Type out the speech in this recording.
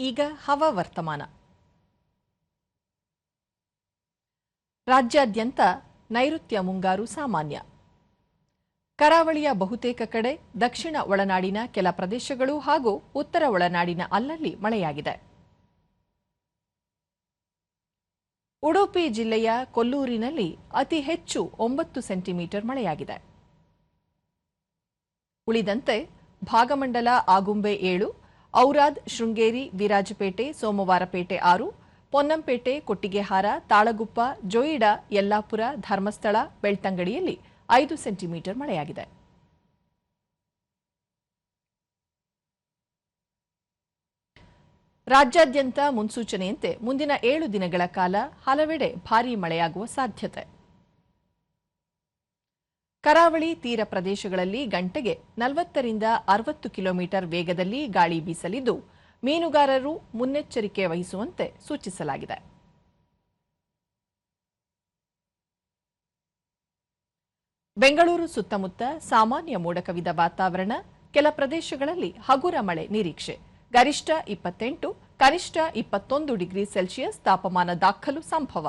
ಈಗ ಹವಾವರ್ತಮಾನ. ರಾಜ್ಯಾದ್ಯಂತ ನೈಋತ್ಯ ಮುಂಗಾರು ಸಾಮಾನ್ಯ. ಕರಾವಳಿಯ ಬಹುತೇಕ ಕಡೆ, ದಕ್ಷಿಣ ಒಳನಾಡಿನ ಕೆಲ ಪ್ರದೇಶಗಳು ಹಾಗೂ ಉತ್ತರ ಒಳನಾಡಿನ ಅಲ್ಲಲ್ಲಿ ಮಳೆಯಾಗಿದೆ. ಉಡುಪಿ ಜಿಲ್ಲೆಯ ಕೊಲ್ಲೂರಿನಲ್ಲಿ ಅತಿ ಹೆಚ್ಚು 9 ಸೆಂಟಿಮೀಟರ್ ಮಳೆಯಾಗಿದೆ. ಉಳಿದಂತೆ ಭಾಗಮಂಡಲ ಆಗುಂಬೆ 7, ಔರಾದ್, ಶೃಂಗೇರಿ, ವಿರಾಜಪೇಟೆ, ಸೋಮವಾರಪೇಟೆ 6, ಪೊನ್ನಂಪೇಟೆ, ಕೊಟ್ಟಿಗೆಹಾರ, ತಾಳಗುಪ್ಪ, ಜೋಯಿಡಾ, ಯಲ್ಲಾಪುರ, ಧರ್ಮಸ್ಥಳ, ಬೆಳ್ತಂಗಡಿಯಲ್ಲಿ 5 ಸೆಂಟಿಮೀಟರ್ ಮಳೆಯಾಗಿದೆ. ರಾಜ್ಯಾದ್ಯಂತ ಮುನ್ಸೂಚನೆಯಂತೆ ಮುಂದಿನ 7 ದಿನಗಳ ಕಾಲ ಹಲವೆಡೆ ಭಾರೀ ಮಳೆಯಾಗುವ ಸಾಧ್ಯತೆ. ಕರಾವಳಿ ತೀರ ಪ್ರದೇಶಗಳಲ್ಲಿ ಗಂಟೆಗೆ 40 ರಿಂದ 60 ಕಿಲೋಮೀಟರ್ ವೇಗದಲ್ಲಿ ಗಾಳಿ ಬೀಸಲಿದ್ದು, ಮೀನುಗಾರರು ಮುನ್ನೆಚ್ಚರಿಕೆ ವಹಿಸುವಂತೆ ಸೂಚಿಸಲಾಗಿದೆ. ಬೆಂಗಳೂರು ಸುತ್ತಮುತ್ತ ಸಾಮಾನ್ಯ ಮೋಡ ಕವಿದ ವಾತಾವರಣ, ಕೆಲ ಪ್ರದೇಶಗಳಲ್ಲಿ ಹಗುರ ಮಳೆ ನಿರೀಕ್ಷೆ. ಗರಿಷ್ಠ 28, ಕನಿಷ್ಠ 21 ಡಿಗ್ರಿ ಸೆಲ್ಸಿಯಸ್ ತಾಪಮಾನ ದಾಖಲು ಸಂಭವ.